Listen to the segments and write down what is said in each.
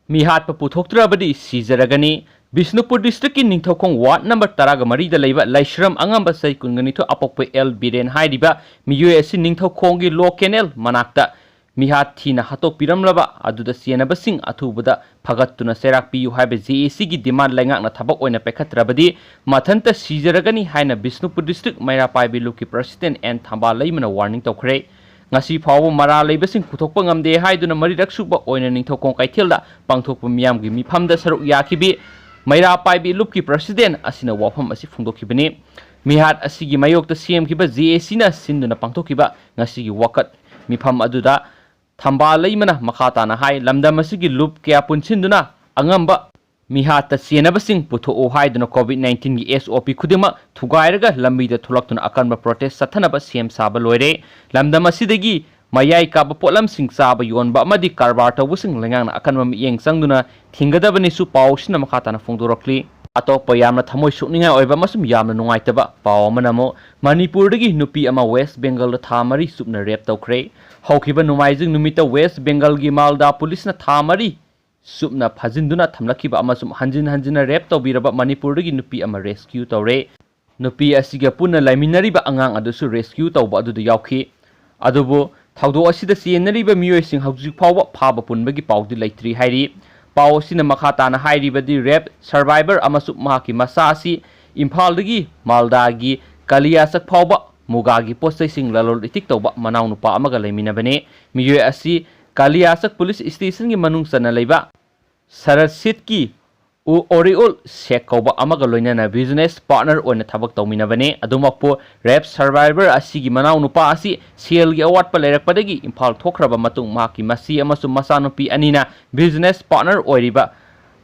ꯃꯤꯍꯥꯠꯄ ꯄꯨꯊꯣꯛꯇ꯭ꯔꯕꯗꯤ ꯁꯤꯖꯔꯒꯅꯤ ꯕꯤꯁꯅꯨꯄꯨꯔ ꯗꯤꯁꯇ꯭ꯔꯤꯛꯀꯤ Ningthoukhong ward number 13ꯗ ꯂꯩꯕ ꯂꯩꯁ꯭ꯔꯝ ꯑꯉꯝꯕ ꯆꯍꯤ 22 ꯑꯄꯣꯛꯄ ꯑꯦꯜ ꯕꯤꯔꯦꯟ ꯍꯥꯏꯔꯤꯕ ꯃꯤꯑꯣꯏ ꯑꯁꯤ ꯅꯤꯡꯊꯧꯈꯣꯡꯒꯤ ꯂꯣ ꯀꯦꯅꯦꯜ ꯃꯅꯥꯛꯇ ꯃꯤꯍꯥꯠ ꯊꯤꯅ ꯍꯥꯠꯇꯣꯛꯄꯤꯔꯝꯂꯕ ꯑꯗꯨꯗ ꯆꯦꯟꯅꯕꯁꯤꯡ ꯑꯊꯨꯕꯗ ꯐꯒꯠꯇꯨꯅ ꯆꯩꯔꯥꯛ ꯄꯤꯌꯨ ꯍꯥꯏꯕ JACꯒꯤ ꯗꯤꯃꯥꯟ ꯂꯩꯉꯥꯛꯅ ꯊꯕꯛ ꯑꯣꯏꯅ ꯄꯥꯏꯈꯠꯇ꯭ꯔꯕꯗꯤ ꯃꯊꯟꯇ ꯁꯤꯖꯔꯒꯅꯤ ꯍꯥꯏꯅ ꯕꯤꯁꯅꯨꯄꯨꯔ ꯗꯤꯁꯇ꯭ꯔꯤꯛ ꯃꯩꯔꯥꯄꯥꯏꯕꯤ ꯂꯨꯞꯀꯤ ꯄ꯭ꯔꯁꯤꯗꯦꯟꯠ एन ꯊꯝꯕꯥꯜ ꯂꯩꯃꯅ ꯋꯥꯔꯅꯤꯡ ꯇꯧꯈ꯭ꯔꯦ ngasi phawbo mara leibasing puthokpa ngamde haiduna marirak suba oina ningthokong kaithelda pangthokpa miyamgi mifamda saruk yakibi maira paibi lupki president asina wafam asi phungdokhibani mihat asigi mayokta semkiba JAC na sinduna pangthokiba ngasi gi wakat mifam aduda thamba leimana makhata na hai lamdam asigi lup kya punsinduna angamba मिहात चेनबसिंग पुथो हाइदुना कोविड-19 की SOP खुदिमा थुगाइरगा लंबीदा थुलक्तुना अकनबा protest सथनबा same साबा लोइरे लमदम असिदगी मयाई काबा पोलमसिंग चाबा योनबा अमदि कारबार तौबसिंग लेंगांना अकनबा मियेंग संगदुना थिंगदबनिसु पाउसिना मखाताना फोंदोरक्ली अतोपा यामना थमोय सुकनिंगा ओइबा मसुम यामना नुंगाइतबा पाव अमनमो मणिपुरदगी नुपी अमा waste Bengal था मरी सुपना rape तौख्रे हौखिबा नुमाइजिंग नुमिता waste Bengal की मालदा पुलिसना था मरी सुपना फजिंदुना थमलखिबा अमसुम हंजिन हंजिना rape तौबिरबा मणिपुरदगी नुपी अमा रेस्क्यू तौरे नुपी असिगा पुना लाइमिनरिबा अंगांग अदुसु रेस्क्यू तौबा अदुदु यावखि अदुबो थौदो असिदा चेनरिबा मियोइसिंग हौजिक फावबा फाबा पुनबगी पाउदि लैत्रि हाइरि पाउ असिना मखाताना हाइरिबदि रेप सर्वाइवर अमसु महाकि मसा असि इम्फालदगी मालदागी कलियासक फावबा मुगागी पोस्टैसिंग ललोल इतिक तौबा मनाउ नुपा अमगा लैमिनबने मियोइ असि कालियासक पुलिस स्टेशन की मनुंग सना लेबा सरसित की ओरिओल शेक कौबा अमगा लोइनना बिजनेस पार्टनर ओइना थबक तौमिनबने अदुमकपो रेप सर्वाइवर असिगी मनाउ नुपा असि सेल की अवार्ड लेरकपदगी इम्फाल थोखरबा मतुंग माकी मसी अमसु मसानुपी अनिना बिजनेस पार्टनर ओइरिबा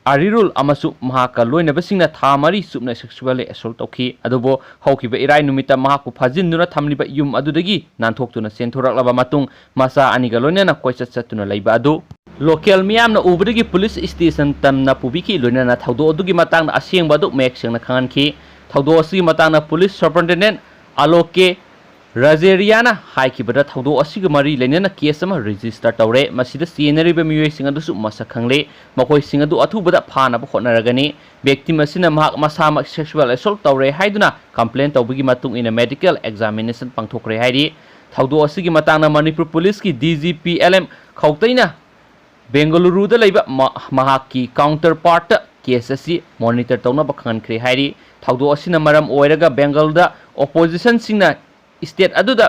अरिरुल अमसु महाका लोइनबसिंगना था मरी सुपना सेक्सुअली असोल्ट तौखि अदुबो हौखिबा इराइ नुमिता महाकु फाजिन्दुना थमलिबा युम अदुदगी नानथोक्तुना सेंथोरकलबा मतुंग मसा अनिगा लोइनना कोइचत चतुना लैबा अदु लोकल मियामना उबदगी पुलिस स्टेशन तमना पुबिकी लोइनना थौदो अदुगी मतांगना असेंगबा अदु मेक्सेंगना खंगनखि थौदो असि मतांगना पुलिस सुपरिटेंडेंट आलोके राजेरियाना हाइकिबदा थौदो असिगा मरी लेनना केस अमा रजिस्टर तौरे मसिदा चेनरिबा मियोइसिंग अदुसु मसक खंगले मखोइसिंग अदु अथुबदा फानाबा होटनरगनी व्यक्ति मसिना महाक मसामक सेक्सुअल असोल्ट तौरे हाइदुना कंप्लेन तौबगी मतुंग इन मेडिकल एग्जामिनेशन पांगथोखरे हाइरि थौदो असिगी मतांगना मणिपुर पुलिस की DGP LM खौतैना बेंगलुरुदा लैबा महाकी काउंटर पार्ट केस असि मॉनिटर तौनबा खंगनख्रे हाइरि थौदो असिना मरम ओइरगा बेंगलदा ओपोजिशन सिंगना स्टेट अदुदा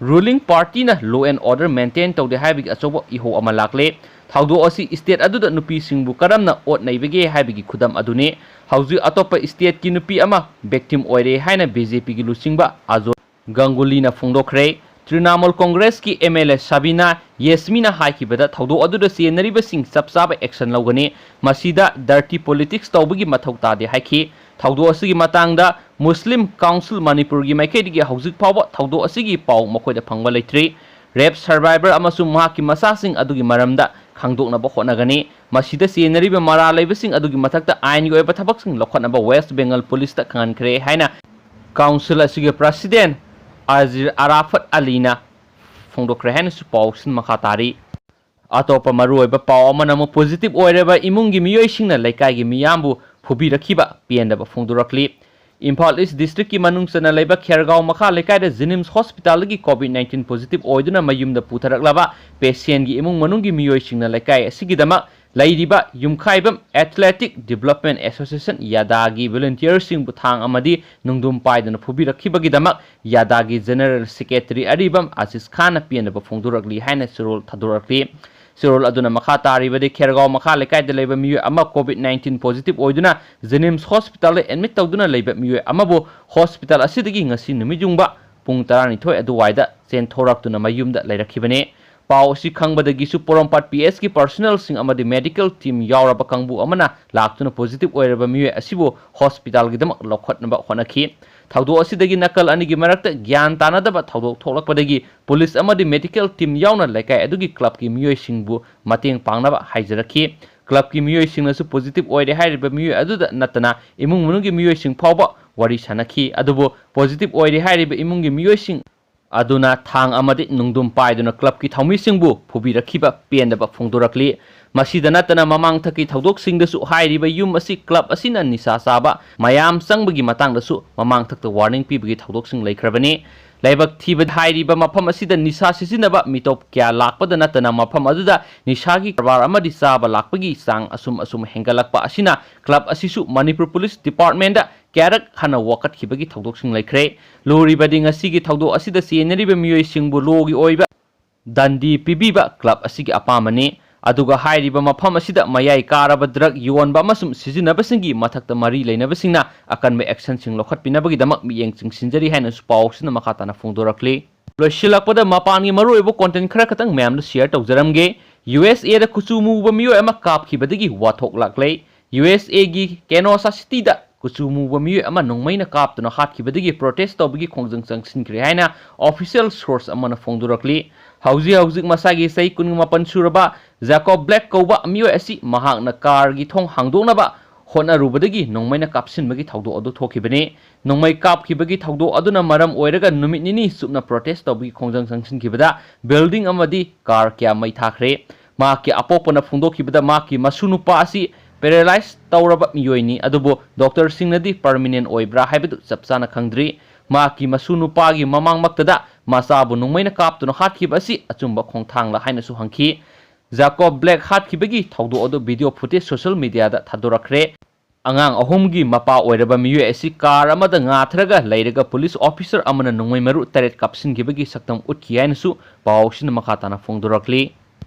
रूलिंग पार्टी ना लॉ एंड ऑर्डर मेंटेन तौदे हाइबिग अचोबो इहो अमा लाक्ले थौदो असि स्टेट अदुदा नुपी सिंगबु करमना ओट नैबगे हाइबिगी खुदम अदुने हौजि अतोप स्टेट की नुपी अमा विक्टिम ओइरे हाइना BJP की लुसिंगबा आजो गंगुलीना फोंदोखरे तृणमूल कांग्रेस की MLA Sabina येस्मीना हाइकिबदा थौदो अदुदा चेनरिबसिंग चपचाबा action लौगनी मसिदा dirty politics तौबगी मथौ तादे हाइखि थौदो असिगी मतांगदा मुस्लिम काउंसिल मणिपुर की माइकैदगी हौजिक फावबा थौदो असिगी पाउ मखोइदा फंगबा लैत्रि रेप सर्वाइवर अमसु महाकी मसासिंग अदुगी मरमदा खांदोकनबा होटनगनी मसिदा चेनरिबा मरा लैबसिंग अदुगी मथक्ता आइनगी ओइबा थबकसिंग लखनबा वेस्ट बेंगल पुलिस ता खंगनख्रे हाइना काउंसिल असिगी प्रेसिडेंट अराफत अलीना फोंदोखरे हाइना सु पाउसिन मखातारी अतोपा मरुओइबा पाउ अमनमो पॉजिटिव ओइरेबा इमुंगी मियोइसिंगना लैकाइगी मियामबु फुबीरखिबा पेंदबा फोंदोरक्ली इम्फाल ईस्ट डिस्ट्रिक्ट की मनुंगसना लैबा खेरगांव मखा लेकाइदा जिनिम्स हॉस्पिटल की कोविड-19 पॉजिटिव ओइदुना मयुमदा पुथरकलबा पेशेंट की इमुंग मनुंगी मियोइसिंगना लैकाइ असिगिदमा लैरिबा युमखाइबम एथलेटिक डेवलपमेंट एसोसिएशन यादागी वॉलंटियर्सिंग बुथांग अमदी नुंगदुम पाइदना फुबीरखिबगिदमक यादागी जनरल सेक्रेटरी अरिबम आशीष खान पेंदबा फोंदोरकली हाइना सिरोल थादोरकली सिरोल अदुना मखा तारिबदि खेरगांव मखा लेकाइदा लैबा मियोय अमा कोविड-19 पॉजिटिव ओइदुना जिनिम्स हॉस्पिटल एडमिट तौदुना लैबा मियोय अमाबो हॉस्पिटल असिदगी ngasi numijungba pung 12 aduwaida chen thoraktuna mayumda lairakhibane पाव असी खंगबदगिसु पोरमपाट PS की पर्सनल सिंग अमदि मेडिकल टीम यावरबा कंबु अमना लाक्तुना पॉजिटिव ओइरबा मियोय असिबो हॉस्पिटल गिदम लखटनबा होनखि थौदो असिदगी नकल अनिगी मरक्त ज्ञान तानदबा थौदो थोलकपदगी पुलिस अमदि मेडिकल टीम यावना लेकाय अदुगी क्लब की मियोय सिंगबु मतेंग पांगनबा हाइजरखि क्लब की मियोय सिंगनसु पॉजिटिव ओइरे हाइरिबा मियोय अदुदा नतना इमुंग मनुगी मियोय सिंग फावबा वारी सनखि अदुबो पॉजिटिव ओइरे हाइरिबा इमुंगी मियोय सिंग अदुना थांग अमदि नुंगदुम पाइदुना क्लब की थौमिसिंगबु फुबीरखिबा पेंदबा फोंदोरक्ली ꯃꯁꯤꯗ ꯅꯠꯇꯅ ꯃꯃꯥꯡ ꯊꯛꯀꯤ ꯊꯧꯗꯣꯛꯁꯤꯡꯗꯁꯨ ꯍꯥꯏꯔꯤꯕ ꯌꯨꯝ ꯑꯁꯤ ꯀ꯭ꯂꯕ ꯑꯁꯤꯅ ꯅꯤꯁꯥ ꯆꯥꯕ ꯃꯌꯥꯝ ꯆꯪꯕꯒꯤ ꯃꯇꯥꯡꯗꯁꯨ ꯃꯃꯥꯡ ꯊꯛꯇ ꯋꯥꯔꯅꯤꯡ ꯄꯤꯕꯒꯤ ꯊꯧꯗꯣꯛꯁꯤꯡ ꯂꯩꯈ꯭ꯔꯕꯅꯤ ꯂꯩꯕꯛ ꯊꯤꯕ ꯍꯥꯏꯔꯤꯕ ꯃꯐꯝ ꯑꯁꯤꯗ ꯅꯤꯁꯥ ꯁꯤꯖꯤꯟꯅꯕ ꯃꯤꯇꯣꯞ ꯀꯌꯥ ꯂꯥꯛꯄꯗ ꯅꯠꯇꯅ ꯃꯐꯝ ꯑꯗꯨꯗ ꯅꯤꯁꯥꯒꯤ ꯀꯔꯕꯥꯔ ꯑꯃꯗꯤ ꯆꯥꯕ ꯂꯥꯛꯄꯒꯤ ꯆꯥꯡ ꯑꯁꯨꯝ ꯍꯦꯟꯒꯠꯂꯛꯄ ꯑꯁꯤꯅ ꯀ꯭ꯂꯕ ꯑꯁꯤꯁꯨ ꯃꯅꯤꯄꯨꯔ ꯄꯨꯂꯤꯁ ꯗꯤꯄꯥꯔꯠꯃꯦꯟꯇ ꯀꯌꯥꯔꯛ ꯍꯟꯅ ꯋꯥꯀꯠꯈꯤꯕꯒꯤ ꯊꯧꯗꯣꯛꯁꯤꯡ ꯂꯩꯈ꯭ꯔꯦ ꯂꯨꯔꯤꯕꯗꯤ ꯉꯁꯤꯒꯤ ꯊꯧꯗꯣꯛ ꯑꯁꯤꯗ ꯆꯦꯟꯅꯔꯤꯕ ꯃꯤꯑꯣꯏꯁꯤꯡꯕꯨ ꯂꯣꯒꯤ ꯑꯣꯏꯕ ꯗꯟꯗꯤ ꯄꯤꯕꯤꯕ ꯀ꯭ꯂꯕ ꯑꯁꯤꯒꯤ ꯑꯄꯥꯝꯕꯅꯤ ꯑꯗꯨꯒ ꯍꯥꯏꯔꯤꯕ ꯃꯐꯝ ꯑꯁꯤꯗ ꯃꯌꯥꯏ ꯀꯥꯔꯕ ꯗ꯭ꯔꯒ ꯌꯣꯟꯕ ꯑꯃꯁꯨꯡ ꯁꯤꯖꯤꯟꯅꯕꯁꯤꯡꯒꯤ ꯃꯊꯛꯇ ꯃꯔꯤ ꯂꯩꯅꯕꯁꯤꯡꯅ ꯑꯀꯟꯕ ꯑꯦꯛꯁꯟꯁꯤꯡ ꯂꯧꯈꯠꯄꯤꯅꯕꯒꯤꯗꯃꯛ ꯃꯤꯠꯌꯦꯡ ꯆꯤꯡꯁꯤꯟꯖꯔꯤ ꯍꯥꯏꯅꯁꯨ ꯄꯥꯎꯁꯤꯅ ꯃꯈꯥ ꯇꯥꯅ ꯐꯣꯡꯗꯣꯔꯛꯂꯤ ꯂꯣꯏꯁꯤꯜꯂꯛꯄꯗ ꯃꯄꯥꯟꯒꯤ ꯃꯔꯨꯑꯣꯏꯕ ꯀꯣꯟꯇꯦꯟꯠ ꯈꯔ ꯈꯛꯇꯪ ꯃꯌꯥꯝꯗ ꯁꯤꯌꯔ ꯇꯧꯖꯔꯝꯒꯦ USAꯗ ꯀꯨꯆꯨ ꯃꯨꯕ ꯃꯤꯑꯣꯏ ꯑꯃ ꯀꯥꯞꯈꯤꯕꯗꯒꯤ ꯋꯥꯊꯣꯛ ꯂꯥꯛꯂꯦ USAꯒꯤ ꯀꯦꯅꯣꯁꯥ ꯁꯤꯇꯤꯗ ꯀꯨꯆꯨ ꯃꯨꯕ ꯃꯤꯑꯣꯏ ꯑꯃ ꯅꯣꯡꯃꯩꯅ ꯀꯥꯞꯇꯨꯅ ꯍꯥꯠꯈꯤꯕꯗꯒꯤ ꯄ꯭ꯔꯣꯇꯦꯁ ꯇꯧꯕꯒꯤ ꯈꯣꯡꯖꯪ ꯆꯪꯁꯤꯟꯈ꯭ꯔꯦ ꯍꯥꯏꯅ ꯑꯣꯐꯤꯁꯤꯌꯦꯜ ꯁꯣꯔꯁ ꯑꯃꯅ ꯐꯣꯡꯗꯣꯔꯛꯂꯤ ꯍꯧꯖꯤꯛ ꯃꯁꯥꯒꯤ ꯆꯍꯤ 18 ꯁꯨꯔꯕ ꯖꯦꯀꯣꯕ ꯕ꯭ꯂꯦꯛ ꯀꯧꯕ ꯃꯤꯑꯣꯏ ꯑꯁꯤ ꯃꯍꯥꯛꯅ ꯀꯥꯔꯒꯤ ꯊꯣꯡ ꯍꯥꯡꯗꯣꯛꯅꯕ ꯍꯣꯠꯅꯔꯨꯕꯗꯒꯤ ꯅꯣꯡꯃꯩꯅ ꯀꯥꯞꯁꯤꯟꯕꯒꯤ ꯊꯧꯗꯣꯛ ꯑꯗꯨ ꯊꯣꯛꯈꯤꯕꯅꯤ ꯅꯣꯡꯃꯩ ꯀꯥꯞꯈꯤꯕꯒꯤ ꯊꯧꯗꯣꯛ ꯑꯗꯨꯅ ꯃꯔꯝ ꯑꯣꯏꯔꯒ ꯅꯨꯃꯤꯠ ꯅꯤꯅꯤ ꯆꯨꯞꯅ ꯄ꯭ꯔꯣꯇꯦꯁ ꯇꯧꯕꯒꯤ ꯈꯣꯡꯖꯪ ꯆꯪꯁꯤꯟꯈꯤꯕꯗ ꯕꯤꯜꯗꯤꯡ ꯑꯃꯗꯤ ꯀꯥꯔ ꯀꯌꯥ ꯃꯩ ꯊꯥꯈ꯭ꯔꯦ ꯃꯍꯥꯛꯀꯤ ꯑꯄꯣꯛꯄꯅ ꯐꯣꯡꯗꯣꯛꯈꯤꯕꯗ ꯃꯍꯥꯛꯀꯤ ꯃꯁꯨ ꯅꯨꯄꯥ ꯑꯁꯤ ꯄꯦꯔꯥꯂꯥꯏꯖ ꯇꯧꯔꯕ ꯃꯤꯑꯣꯏꯅꯤ ꯑꯗꯨꯕꯨ ꯗꯣꯛꯇꯔꯁꯤꯡꯅꯗꯤ ꯄꯔꯃꯤꯅꯦꯟ ꯑꯣꯏꯕ꯭ꯔꯥ ꯍꯥꯏꯕꯗꯨ ꯆꯞ ꯆꯥꯅ ꯈꯪꯗ꯭ꯔꯤ ꯃꯍꯥꯛꯀꯤ ꯃꯁꯨ ꯅꯨꯄꯥꯒꯤ ꯃꯃꯥꯡꯃꯛꯇꯗ ꯃꯆꯥꯕꯨ ꯅꯣꯡꯃꯩꯅ ꯀꯥꯞꯇꯨꯅ ꯍꯥꯠꯈꯤꯕ ꯑꯁꯤ ꯑꯆꯨꯝꯕ ꯈꯣꯡꯊꯥꯡꯂ ꯍꯥꯏꯅꯁꯨ ꯍꯪꯈꯤ ꯖꯦꯀꯣꯕ ꯕ꯭ꯂꯦꯛ ꯍꯥꯠꯈꯤꯕꯒꯤ ꯊꯧꯗꯣꯛ ꯑꯗꯨ ꯚꯤꯗꯤꯑꯣ ꯐꯨꯇꯦꯖ ꯁꯣꯁꯤꯌꯦꯜ ꯃꯤꯗꯤꯌꯥꯗ ꯊꯥꯗꯣꯔꯛꯈ꯭ꯔꯦ ꯑꯉꯥꯡ ꯑꯍꯨꯝꯒꯤ ꯃꯄꯥ ꯑꯣꯏꯔꯕ ꯃꯤꯑꯣꯏ ꯑꯁꯤ ꯀꯥꯔ ꯑꯃꯗ ꯉꯥꯊꯔꯒ ꯂꯩꯔꯒ ꯄꯨꯂꯤꯁ ꯑꯣꯐꯤꯁꯔ ꯑꯃꯅ ꯅꯣꯡꯃꯩ ꯃꯔꯨ 8 ꯀꯥꯞꯁꯤꯟꯈꯤꯕꯒꯤ ꯁꯛꯇꯝ ꯎꯠꯈꯤ ꯍꯥꯏꯅꯁꯨ ꯄꯥꯎꯁꯤꯅ ꯃꯈꯥ ꯇꯥꯅ ꯐꯣꯡꯗꯣꯔꯛꯂꯤ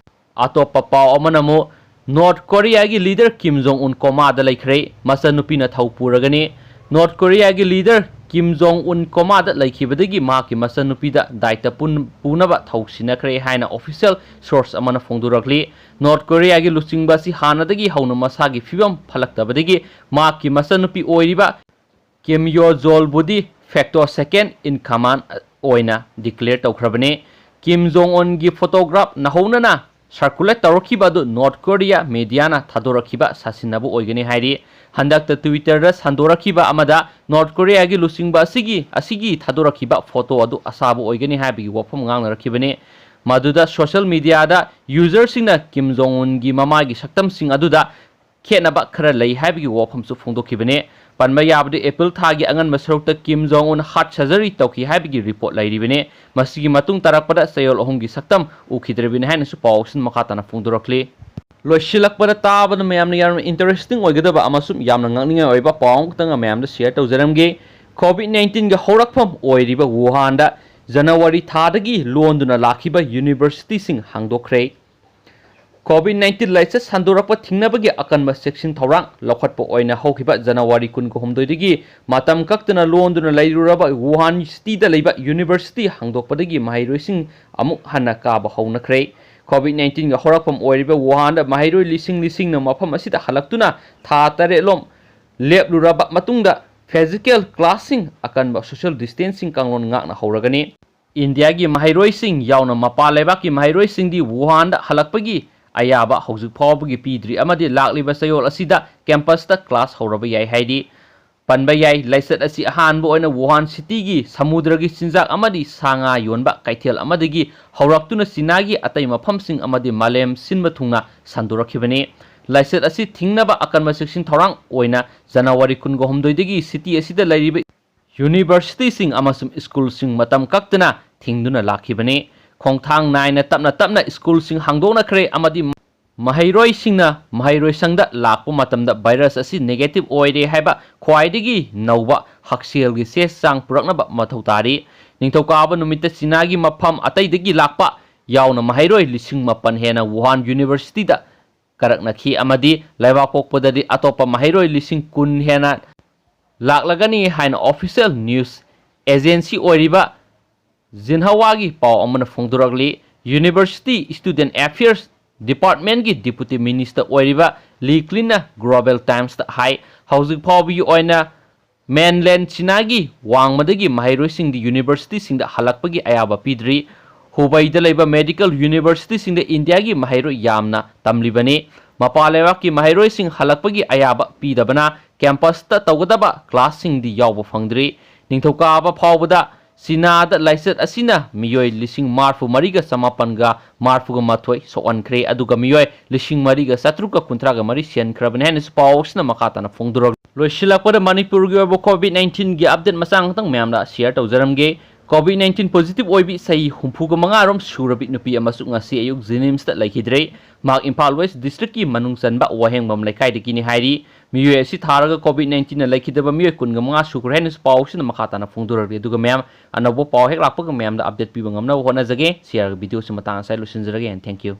ꯑꯇꯣꯞꯄ ꯄꯥꯎ ꯑꯃꯅ ꯑꯃꯨꯛ ꯅꯣꯔꯊ ꯀꯣꯔꯤꯌꯥꯒꯤ ꯂꯤꯗꯔ ꯀꯤꯝ ꯖꯣꯡ ꯎꯟ ꯀꯣꯃꯥꯗ ꯂꯩꯈ꯭ꯔꯦ ꯃꯆꯟꯅꯨꯄꯤꯅ ꯊꯧ ꯄꯨꯔꯒꯅꯤ ꯅꯣꯔꯊ ꯀꯣꯔꯤꯌꯥꯒꯤ ꯂꯤꯗꯔ ꯀꯤꯝ ꯖꯣꯡ ꯎꯟ ꯀꯣꯃꯥꯗ ꯂꯩꯈꯤꯕꯗꯒꯤ ꯃꯍꯥꯛꯀꯤ ꯃꯆꯟꯅꯨꯄꯤꯗ ꯗꯥꯏꯇ ꯄꯨꯅꯕ ꯊꯧ ꯁꯤꯟꯅꯈ꯭ꯔꯦ ꯍꯥꯏꯅ ꯑꯣꯐꯤꯁꯤꯌꯦꯜ ꯁꯣꯔꯁ ꯑꯃꯅ ꯐꯣꯡꯗꯣꯔꯛꯂꯤ ꯅꯣꯔꯊ ꯀꯣꯔꯤꯌꯥꯒꯤ ꯂꯨꯆꯤꯡꯕ ꯑꯁꯤ ꯍꯥꯟꯅꯗꯒꯤ ꯍꯧꯅ ꯃꯁꯥꯒꯤ ꯐꯤꯕꯝ ꯐꯠꯂꯛꯇꯕꯗꯒꯤ ꯃꯍꯥꯛꯀꯤ ꯃꯆꯟꯅꯨꯄꯤ ꯑꯣꯏꯔꯤꯕ ꯀꯤꯝ ꯌꯣ ꯖꯣꯜꯕꯨꯗꯤ ꯐꯦꯛꯇꯣ ꯁꯦꯀꯦꯟ ꯏꯟ ꯀꯃꯥꯟ ꯑꯣꯏꯅ ꯗꯤꯀ꯭ꯂꯦꯌꯔ ꯇꯧꯈ꯭ꯔꯕꯅꯤ ꯀꯤꯝ ꯖꯣꯡ ꯎꯟꯒꯤ ꯐꯣꯇꯣꯒ꯭ꯔꯥꯐ ꯅꯍꯧꯅꯅ ꯁꯔꯀꯨꯂꯦꯠ ꯇꯧꯔꯛꯈꯤꯕ ꯑꯗꯨ ꯅꯣꯔꯊ ꯀꯣꯔꯤꯌꯥ ꯃꯦꯗꯤꯌꯥꯅ ꯊꯥꯗꯣꯔꯛꯈꯤꯕ ꯁꯥꯁꯤꯟꯅꯕ ꯑꯣꯏꯒꯅꯤ ꯍꯥꯏꯔꯤ ꯍꯟꯗꯛꯇ ꯇ꯭ꯋꯤꯇꯔꯗ ꯁꯟꯗꯣꯔꯛꯈꯤꯕ ꯑꯃꯗ ꯅꯣꯔꯊ ꯀꯣꯔꯤꯌꯥꯒꯤ ꯂꯨꯆꯤꯡꯕ ꯑꯁꯤꯒꯤ ꯊꯥꯗꯣꯔꯛꯈꯤꯕ ꯐꯣꯇꯣ ꯑꯗꯨ ꯑꯁꯥꯕ ꯑꯣꯏꯒꯅꯤ ꯍꯥꯏꯕꯒꯤ ꯋꯥꯐꯝ ꯉꯥꯡꯅꯔꯛꯈꯤꯕꯅꯤ ꯃꯗꯨꯗ ꯁꯣꯁꯤꯌꯦꯜ ꯃꯤꯗꯤꯌꯥꯗ ꯌꯨꯖꯔꯁꯤꯡꯅ ꯀꯤꯝ ꯖꯣꯡ ꯎꯟꯒꯤ ꯃꯃꯥꯒꯤ ꯁꯛꯇꯝꯁꯤꯡ ꯑꯗꯨꯗ ꯈꯦꯠꯅꯕ ꯈꯔ ꯂꯩ ꯍꯥꯏꯕꯒꯤ ꯋꯥꯐꯝꯁꯨ ꯐꯣꯡꯗꯣꯛꯈꯤꯕꯅꯤ ꯄꯟꯕ ꯌꯥꯕꯗꯤ ꯑꯦꯄ꯭ꯔꯤꯜ ꯊꯥꯒꯤ ꯑꯉꯟꯕ ꯁꯔꯨꯛꯇ ꯀꯤꯝ ꯖꯣꯡ ꯎꯟ ꯍꯥꯔꯠ ꯁꯔꯖꯔꯤ ꯇꯧꯈꯤ ꯍꯥꯏꯕꯒꯤ ꯔꯤꯄꯣꯔꯠ ꯂꯩꯔꯤꯕꯅꯤ ꯃꯁꯤꯒꯤ ꯃꯇꯨꯡ ꯇꯥꯔꯛꯄꯗ ꯆꯌꯣꯜ 3ꯒꯤ ꯁꯛꯇꯝ ꯎꯈꯤꯗ꯭ꯔꯕꯅꯤ ꯍꯥꯏꯅꯁꯨ ꯄꯥꯎꯁꯤꯡ ꯃꯈꯥ ꯇꯥꯅ ꯐꯣꯡꯗꯣꯔꯛꯂꯤ ꯂꯣꯏꯁꯤꯜꯂꯛꯄꯗ ꯇꯥꯕꯗ ꯃꯌꯥꯝꯅ ꯌꯥꯝꯅ ꯏꯟꯇꯔꯦꯁꯇꯤꯡ ꯑꯣꯏꯒꯗꯕ ꯑꯃꯁꯨꯡ ꯌꯥꯝꯅ ꯉꯛꯅꯤꯡꯉꯥꯏ ꯑꯣꯏꯕ ꯄꯥꯎ ꯑꯃꯈꯛꯇꯪ ꯃꯌꯥꯝꯗ ꯁꯤꯌꯔ ꯇꯧꯖꯔꯝꯒꯦ COVID-19ꯒꯤ ꯍꯧꯔꯛꯐꯝ ꯑꯣꯏꯔꯤꯕ ꯋꯨꯍꯥꯟꯗ ꯖꯅꯋꯥꯔꯤ ꯊꯥꯗꯒꯤ ꯂꯣꯟꯗꯨꯅ ꯂꯥꯛꯈꯤꯕ ꯌꯨꯅꯤꯚꯔꯁꯤꯇꯤꯁꯤꯡ ꯍꯥꯡꯗꯣꯛꯈ꯭ꯔꯦ COVID-19 ꯂꯥꯏꯆꯠ ꯁꯟꯗꯣꯔꯛꯄ ꯊꯤꯡꯅꯕꯒꯤ ꯑꯀꯟꯕ ꯆꯦꯛꯁꯤꯟ ꯊꯧꯔꯥꯡ ꯂꯧꯈꯠꯄ ꯑꯣꯏꯅ ꯍꯧꯈꯤꯕ ꯖꯅꯋꯥꯔꯤ 23ꯗꯒꯤ ꯃꯇꯝ ꯀꯛꯇꯅ ꯂꯣꯟꯗꯨꯅ ꯂꯩꯔꯨꯔꯕ ꯋꯨꯍꯥꯟ ꯁꯤꯇꯤꯗ ꯂꯩꯕ ꯌꯨꯅꯤꯚꯔꯁꯤꯇꯤ ꯍꯥꯡꯗꯣꯛꯄꯗꯒꯤ ꯃꯍꯩꯔꯣꯏꯁꯤꯡ ꯑꯃꯨꯛ ꯍꯟꯅ ꯀꯥꯕ ꯍꯧꯅꯈ꯭ꯔꯦ COVID-19ꯒꯤ ꯍꯧꯔꯛꯐꯝ ꯑꯣꯏꯔꯤꯕ ꯋꯨꯍꯥꯟꯗ ꯃꯍꯩꯔꯣꯏ ꯂꯤꯁꯤꯡꯅ ꯃꯐꯝ ꯑꯁꯤꯗ ꯍꯜꯂꯛꯇꯨꯅ ꯊꯥ 8 ꯂꯦꯞꯂꯨꯔꯕ ꯃꯇꯨꯡꯗ ꯐꯤꯖꯤꯀꯦꯜ ꯀ꯭ꯂꯥꯁꯁꯤꯡ ꯑꯀꯟꯕ ꯁꯣꯁꯤꯌꯦꯜ ꯗꯤꯁꯇꯦꯟꯁꯤꯡ ꯀꯥꯡꯂꯣꯟ ꯉꯥꯛꯅ ꯍꯧꯔꯒꯅꯤ ꯏꯟꯗꯤꯌꯥꯒꯤ ꯃꯍꯩꯔꯣꯏꯁꯤꯡ ꯌꯥꯎꯅ ꯃꯄꯥꯟ ꯂꯩꯕꯥꯛꯀꯤ ꯃꯍꯩꯔꯣꯏꯁꯤꯡꯗꯤ ꯋꯨꯍꯥꯟꯗ ꯍꯜꯂꯛꯄꯒꯤ ꯑꯌꯥꯕ ꯍꯧꯖꯤꯛ ꯐꯥꯎꯕꯒꯤ ꯄꯤꯗ꯭ꯔꯤ ꯑꯃꯗꯤ ꯂꯥꯛꯂꯤꯕ ꯆꯌꯣꯜ ꯑꯁꯤꯗ ꯀꯦꯝꯄꯁꯇ ꯀ꯭ꯂꯥꯁ ꯍꯧꯔꯕ ꯌꯥꯏ ꯍꯥꯏꯔꯤ ꯄꯟꯕ ꯌꯥꯏ ꯂꯥꯏꯆꯠ ꯑꯁꯤ ꯑꯍꯥꯟꯕ ꯑꯣꯏꯅ ꯋꯨꯍꯥꯟ ꯁꯤꯇꯤꯒꯤ ꯁꯃꯨꯗ꯭ꯔꯒꯤ ꯆꯤꯟꯖꯥꯛ ꯑꯃꯗꯤ ꯁꯥ ꯉꯥ ꯌꯣꯟꯕ ꯀꯩꯊꯦꯜ ꯑꯃꯗꯒꯤ ꯍꯧꯔꯛꯇꯨꯅ ꯆꯤꯅꯥꯒꯤ ꯑꯇꯩ ꯃꯐꯝꯁꯤꯡ ꯑꯃꯗꯤ ꯃꯥꯂꯦꯝ ꯁꯤꯟꯕ ꯊꯨꯡꯅ ꯁꯟꯗꯣꯔꯛꯈꯤꯕꯅꯤ ꯂꯥꯏꯆꯠ ꯑꯁꯤ ꯊꯤꯡꯅꯕ ꯑꯀꯟꯕ ꯆꯦꯛꯁꯤꯟ ꯊꯧꯔꯥꯡ ꯑꯣꯏꯅ ꯖꯅꯋꯥꯔꯤ 23ꯗꯒꯤ ꯁꯤꯇꯤ ꯑꯁꯤꯗ ꯂꯩꯔꯤꯕ ꯌꯨꯅꯤꯚꯔꯁꯤꯇꯤꯁꯤꯡ ꯑꯃꯁꯨꯡ ꯁ꯭ꯀꯨꯜꯁꯤꯡ ꯃꯇꯝ ꯀꯛꯇꯅ ꯊꯤꯡꯗꯨꯅ ꯂꯥꯛꯈꯤꯕꯅꯤ ꯈꯣꯡꯊꯥꯡ ꯅꯥꯏꯅ ꯇꯞꯅ ꯁ꯭ꯀꯨꯜꯁꯤꯡ ꯍꯥꯡꯗꯣꯛꯅꯈ꯭ꯔꯦ ꯑꯃꯗꯤ ꯃꯍꯩꯔꯣꯏꯁꯤꯡꯅ ꯃꯍꯩꯔꯣꯏꯁꯪꯗ ꯂꯥꯛꯄ ꯃꯇꯝꯗ ꯚꯥꯏꯔꯁ ꯑꯁꯤ ꯅꯦꯒꯦꯇꯤꯚ ꯑꯣꯏꯔꯦ ꯍꯥꯏꯕ ꯈ꯭ꯋꯥꯏꯗꯒꯤ ꯅꯧꯕ ꯍꯛꯁꯦꯜꯒꯤ ꯆꯦ ꯆꯥꯡ ꯄꯨꯔꯛꯅꯕ ꯃꯊꯧ ꯇꯥꯔꯤ ꯅꯤꯡꯊꯧꯀꯥꯕ ꯅꯨꯃꯤꯠꯇ ꯆꯤꯅꯥꯒꯤ ꯃꯐꯝ ꯑꯇꯩꯗꯒꯤ ꯂꯥꯛꯄ ꯌꯥꯎꯅ ꯃꯍꯩꯔꯣꯏ 9,000 ꯍꯦꯟꯅ ꯋꯨꯍꯥꯟ ꯌꯨꯅꯤꯚꯔꯁꯤꯇꯤꯗ ꯀꯔꯛꯅꯈꯤ ꯑꯃꯗꯤ ꯂꯩꯕꯥꯛꯄꯣꯛꯄꯗꯗꯤ ꯑꯇꯣꯞꯄ ꯃꯍꯩꯔꯣꯏ 10,000 ꯍꯦꯟꯅ ꯂꯥꯛꯂꯒꯅꯤ ꯍꯥꯏꯅ ꯑꯣꯐꯤꯁꯤꯌꯦꯜ ꯅ꯭ꯌꯨꯁ ꯑꯦꯖꯦꯟꯁꯤ ꯑꯣꯏꯔꯤꯕ ꯖꯤꯟꯍꯋꯥꯒꯤ ꯄꯥꯎ ꯑꯃꯅ ꯐꯣꯡꯗꯣꯔꯛꯂꯤ ꯌꯨꯅꯤꯚꯔꯁꯤꯇꯤ ꯁ꯭ꯇꯨꯗꯦꯟꯠ ꯑꯦꯐꯤꯌꯔꯁ ꯗꯤꯄꯥꯔꯠꯃꯦꯟꯠꯒꯤ ꯗꯤꯄꯨꯇꯤ ꯃꯤꯅꯤꯁꯇꯔ ꯑꯣꯏꯔꯤꯕ ꯂꯤ ꯀ꯭ꯂꯤꯟꯅ ꯒ꯭ꯂꯣꯕꯦꯜ ꯇꯥꯏꯝꯁꯇ ꯍꯥꯏ ꯍꯧꯖꯤꯛ ꯐꯥꯎꯕꯒꯤ ꯑꯣꯏꯅ ꯃꯦꯟꯂꯦꯟ ꯆꯤꯅꯥꯒꯤ ꯋꯥꯡꯃꯗꯒꯤ ꯃꯍꯩꯔꯣꯏꯁꯤꯡꯗꯤ ꯌꯨꯅꯤꯚꯔꯁꯤꯇꯤꯁꯤꯡꯗ ꯍꯜꯂꯛꯄꯒꯤ ꯑꯌꯥꯕ ꯄꯤꯗ꯭ꯔꯤ ꯍꯨꯕꯩꯗ ꯂꯩꯕ ꯃꯦꯗꯤꯀꯦꯜ ꯌꯨꯅꯤꯚꯔꯁꯤꯇꯤꯁꯤꯡꯗ ꯏꯟꯗꯤꯌꯥꯒꯤ ꯃꯍꯩꯔꯣꯏ ꯌꯥꯝꯅ ꯇꯝꯂꯤꯕꯅꯤ ꯃꯄꯥꯟ ꯂꯩꯕꯥꯛꯀꯤ ꯃꯍꯩꯔꯣꯏꯁꯤꯡ ꯍꯜꯂꯛꯄꯒꯤ ꯑꯌꯥꯕ ꯄꯤꯗꯕꯅ ꯀꯦꯝꯄꯁꯇ ꯇꯧꯒꯗꯕ ꯀ꯭ꯂꯥꯁꯁꯤꯡꯗꯤ ꯌꯥꯎꯕ ꯐꯪꯗ꯭ꯔꯤ ꯅꯤꯡꯊꯧꯀꯥꯕ ꯐꯥꯎꯕꯗ Sinada laisat asina miyoi lising marfu mariga samapanga marfuga mathoi soankre aduga miyoi lising mariga satruka kuntraga mari sian krabane hanis pausna makatana fongdurog loisilakpada Manipur gi obo COVID-19 gi update masang tang memda share tawjaramge COVID-19 positive oibi sai humpuga mangarom surabi nupi amasuk ngasi ayuk Jenims ta laikhidre mak Impal West district ki manung sanba wahengbam laikai dikini hairi miyo asi tharaga COVID-19 na laikhidaba miyo kunga manga sukur hanis pausna makatana fongdurog aduga mem anabo paw hek lakpaga mem da update piba ngamna hona jage share video se matang sai lusinjrage and thank you.